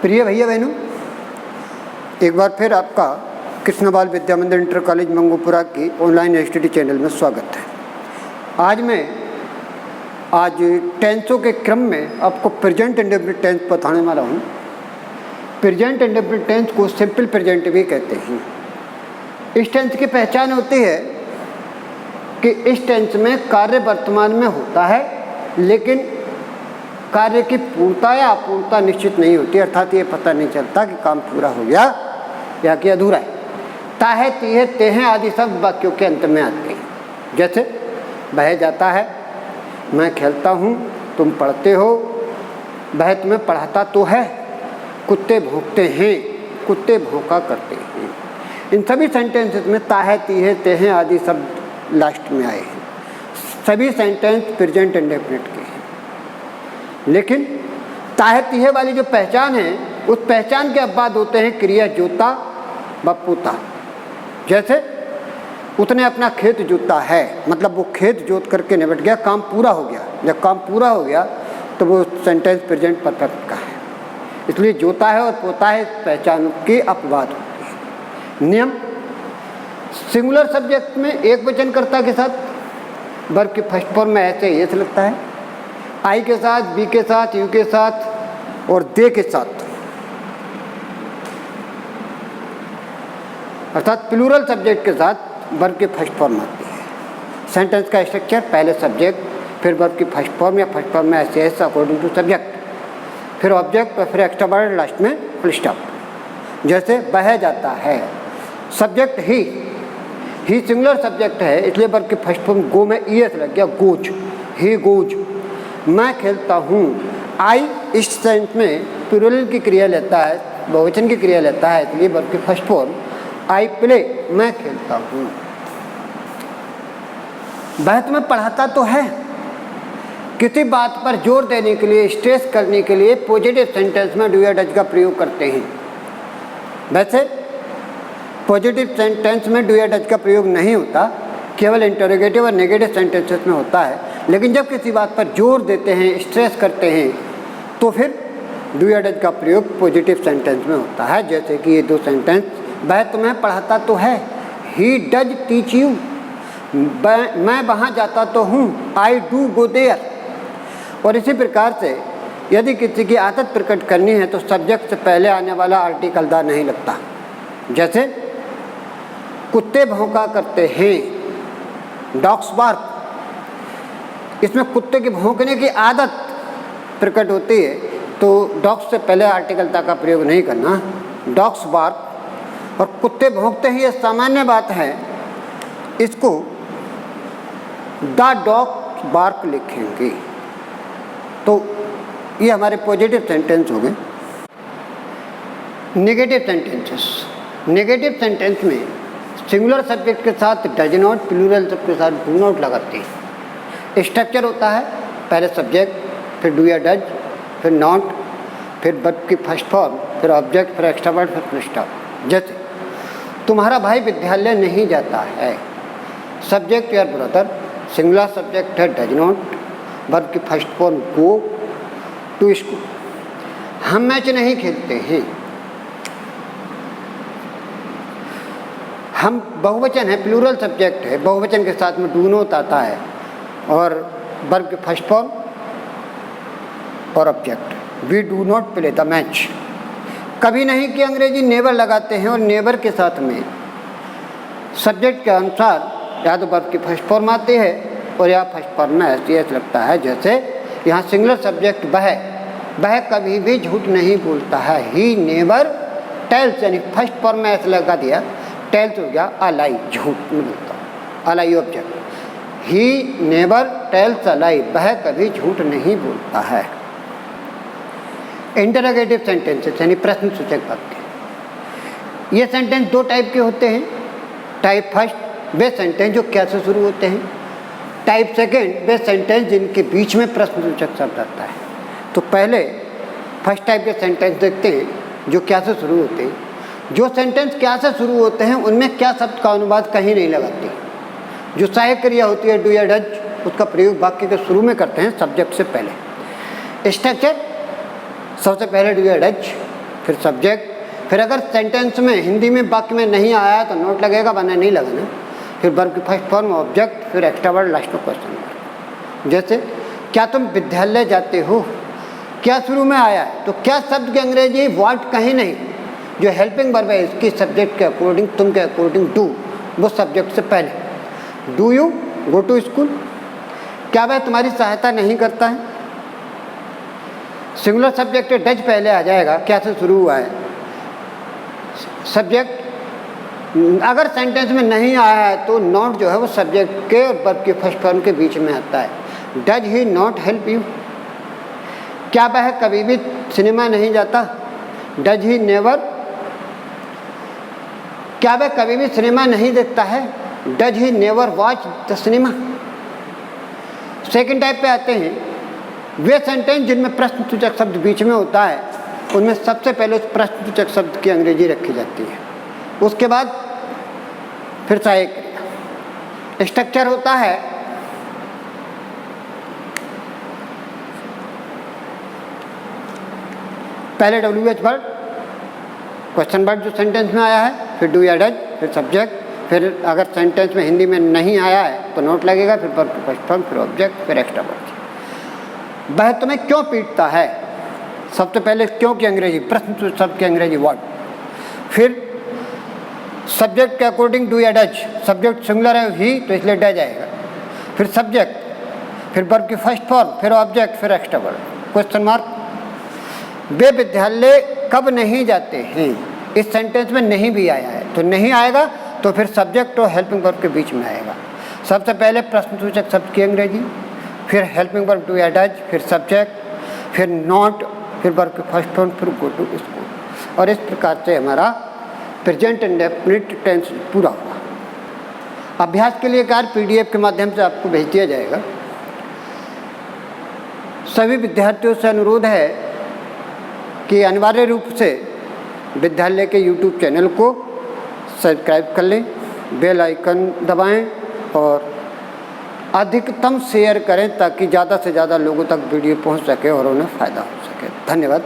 प्रिय भैया बहनों, एक बार फिर आपका कृष्ण बाल विद्या मंदिर इंटर कॉलेज मंगूपुरा की ऑनलाइन स्टडी चैनल में स्वागत है। आज टेंसों के क्रम में आपको प्रेजेंट इंडेफिनिट टेंस बताने वाला हूँ। प्रेजेंट इंडेफिनिट टेंस को सिंपल प्रेजेंट भी कहते हैं। इस टेंस की पहचान होती है कि इस टेंस में कार्य वर्तमान में होता है, लेकिन कार्य की पूर्णता या अपूर्णता निश्चित नहीं होती, अर्थात ये पता नहीं चलता कि काम पूरा हो गया या कि अधूरा है। ताहे तीहे तेहे आदि सब वाक्यों के अंत में आते हैं। जैसे बह जाता है, मैं खेलता हूँ, तुम पढ़ते हो, वह तुम्हें पढ़ाता तो है, कुत्ते भौंकते हैं, कुत्ते भौंका करते हैं। इन सभी सेंटेंसेस में ताहे तीहे तेहे आदि सब लास्ट में आए हैं। सभी सेंटेंस प्रेजेंट इंडेफिनिट के हैं, लेकिन ताहे तीहे वाली जो पहचान है, उस पहचान के बाद होते हैं क्रिया जोता व पूता। जैसे उसने अपना खेत जोता है, मतलब वो खेत जोत करके निपट गया, काम पूरा हो गया। जब काम पूरा हो गया तो वो सेंटेंस प्रेजेंट परफेक्ट का है। इसलिए जोता है और पोता है पहचान की अपवाद होती है। नियम, सिंगुलर सब्जेक्ट में एक वचनकर्ता के साथ वर्ब के फर्स्ट फॉर्म में ऐसे ये लगता है, आई के साथ, बी के साथ, यू के साथ और दे के साथ, अर्थात प्लूरल सब्जेक्ट के साथ वर्ब की फर्स्ट फॉर्म आती है। सेंटेंस का स्ट्रक्चर पहले सब्जेक्ट, फिर वर्ब की फर्स्ट फॉर्म या फर्स्ट फॉर्म में ऐसे ऐसा अकॉर्डिंग टू सब्जेक्ट, फिर ऑब्जेक्ट और फिर एक्स्ट्रा वर्ड, लास्ट में फुल स्टॉप। जैसे बह जाता है, सब्जेक्ट ही सिंगुलर सब्जेक्ट है, इसलिए वर्ब की फर्स्ट फॉर्म गो में ईएस लग गया, गोज, ही गोज। मैं खेलता हूँ, आई इस सेंस में प्लूरल की क्रिया लेता है, बहुवचन की क्रिया लेता है, इसलिए वर्ब की फर्स्ट फॉर्म आई प्ले, मैं खेलता हूँ। वह तुम्हें पढ़ाता तो है, किसी बात पर जोर देने के लिए, स्ट्रेस करने के लिए पॉजिटिव सेंटेंस में डू या डज का प्रयोग करते हैं। वैसे पॉजिटिव सेंटेंस में डू या डज का प्रयोग नहीं होता, केवल इंटरोगेटिव और नेगेटिव सेंटेंसेस में होता है। लेकिन जब किसी बात पर जोर देते हैं, स्ट्रेस करते हैं, तो फिर डू या डज का प्रयोग पॉजिटिव सेंटेंस में होता है। जैसे कि ये दो सेंटेंस, वह तुम्हें पढ़ाता तो है, ही डज टीच यू, मैं वहाँ जाता तो हूँ, आई डू गो देयर। और इसी प्रकार से यदि किसी की आदत प्रकट करनी है तो सब्जेक्ट से पहले आने वाला आर्टिकल दा नहीं लगता। जैसे कुत्ते भौंका करते हैं, डॉग्स बार्क, इसमें कुत्ते के भौंकने की आदत प्रकट होती है, तो डॉग्स से पहले आर्टिकल ता का प्रयोग नहीं करना, डॉग्स बार्क। और कुत्ते भौंकते हैं, ये सामान्य बात है, इसको द डॉग बार्क लिखेंगे। तो ये हमारे पॉजिटिव सेंटेंस हो गए। नेगेटिव सेंटेंसेस, नेगेटिव सेंटेंस में सिंगुलर सब्जेक्ट के साथ डज नॉट, प्लूरल सब के साथ डू नॉट लगाते हैं। स्ट्रक्चर होता है पहले सब्जेक्ट, फिर डू या डज, फिर नॉट, फिर वर्ब की फर्स्ट फॉर्म, फिर ऑब्जेक्ट, फिर एक्स्ट्रा वर्ड, फिर फुल स्टॉप। जैसे तुम्हारा भाई विद्यालय नहीं जाता है, subject your brother, singular subject है डज नॉट, वर्ब की first form go to school. हम मैच नहीं खेलते हैं, हम बहुवचन है, प्लूरल सब्जेक्ट है, बहुवचन के साथ में डू नॉट आता है और वर्ब की फर्स्ट फॉर्म और object, we do not play the match. कभी नहीं कि अंग्रेजी नेवर लगाते हैं और नेवर के साथ में सब्जेक्ट के अनुसार या तो वर्ब की फर्स्ट फॉर्म आती है और या फर्स्ट फॉर्म में एस लगता है। जैसे यहाँ सिंगुलर सब्जेक्ट वह कभी भी झूठ नहीं बोलता है, ही नेवर टेल्स, यानी फर्स्ट फॉर्म में एस लगा दिया, टेल्स हो गया अ लाई, झूठ नहीं बोलता, a lie object, he never tells a lie, वह कभी झूठ नहीं बोलता है। इंटरोगेटिव सेंटेंसेस यानी प्रश्न सूचक वाक्य, ये सेंटेंस दो टाइप के होते हैं। टाइप फर्स्ट वे सेंटेंस जो क्या से शुरू होते हैं, टाइप सेकंड वे सेंटेंस जिनके बीच में प्रश्न सूचक शब्द आता है। तो पहले फर्स्ट टाइप के सेंटेंस देखते हैं जो क्या से शुरू होते हैं। जो सेंटेंस क्या से शुरू होते हैं उनमें क्या शब्द का अनुवाद कहीं नहीं लगाते। जो सहायक क्रिया होती है डू या डज, उसका प्रयोग वाक्य के शुरू में करते हैं सब्जेक्ट से पहले। स्ट्रक्चर सबसे पहले डू या डज, फिर सब्जेक्ट, फिर अगर सेंटेंस में हिंदी में वाक्य में नहीं आया तो नोट लगेगा, वरना नहीं लगाना। फिर वर्ब की फर्स्ट फॉर्म, ऑब्जेक्ट, फिर एक्स्ट्रा वर्ड, लास्ट में क्वेश्चन मार्क। जैसे क्या तुम विद्यालय जाते हो, क्या शुरू में आया है, तो क्या शब्द की अंग्रेजी व्हाट कहीं नहीं, जो हेल्पिंग वर्ब है इसकी सब्जेक्ट के अकॉर्डिंग, तुम के अकॉर्डिंग डू, वो सब्जेक्ट से पहले। Do you go to school, क्या वह तुम्हारी सहायता नहीं करता है, सिंगुलर सब्जेक्ट डज पहले आ जाएगा, क्या से शुरू हुआ है। सब्जेक्ट अगर सेंटेंस में नहीं आया है तो नॉट जो है वो सब्जेक्ट के और वर्ब के फर्स्ट फॉर्म के बीच में आता है। Does he not help you, क्या वह कभी भी सिनेमा नहीं जाता, डज ही नेवर, क्या वह कभी भी सिनेमा नहीं देखता है, does he never watch the cinema. Second type पे आते हैं वे सेंटेंस जिनमें प्रश्नसूचक शब्द बीच में होता है, उनमें सबसे पहले उस प्रश्नसूचक शब्द की अंग्रेजी रखी जाती है, उसके बाद फिर सहायक क्रिया। स्ट्रक्चर होता है पहले WH वर्ड, क्वेश्चन वर्ड जो सेंटेंस में आया है, फिर डू या डज, फिर सब्जेक्ट, फिर अगर सेंटेंस में हिंदी में नहीं आया है तो नोट लगेगा, फिर वर्ब की फर्स्ट फॉर्म, फिर ऑब्जेक्ट, फिर एक्स्ट्रा वर्ड। वह तुम्हें क्यों पीटता है, सबसे पहले क्यों की अंग्रेजी, प्रश्न शब्द की अंग्रेजी वर्ड, फिर सब्जेक्ट के अकॉर्डिंग डू या डज, सब्जेक्ट सिंगुलर है ही तो इसलिए डज आएगा, फिर सब्जेक्ट, फिर वर्ब की फर्स्ट फॉर्म, फिर ऑब्जेक्ट, फिर एक्स्ट्रा वर्ड, क्वेश्चन मार्क। वे विद्यालय कब नहीं जाते हैं, इस सेंटेंस में नहीं भी आया है तो नहीं आएगा, तो फिर सब्जेक्ट और हेल्पिंग वर्ब के बीच में आएगा। सबसे पहले प्रश्नसूचक शब्द की अंग्रेजी, फिर हेल्पिंग वर्ब डू या डज, फिर सब्जेक्ट, फिर नॉट, फिर वर्ब की फर्स्ट फॉर्म, फिर गो टू स्कूल। और इस प्रकार से हमारा प्रेजेंट इंडेफिनिट टेंस पूरा हुआ। अभ्यास के लिए कार्य PDF के माध्यम से आपको भेज दिया जाएगा। सभी विद्यार्थियों से अनुरोध है कि अनिवार्य रूप से विद्यालय के YouTube चैनल को सब्सक्राइब कर लें, बेल आइकन दबाएं और अधिकतम शेयर करें ताकि ज़्यादा से ज़्यादा लोगों तक वीडियो पहुंच सके और उन्हें फ़ायदा हो सके। धन्यवाद।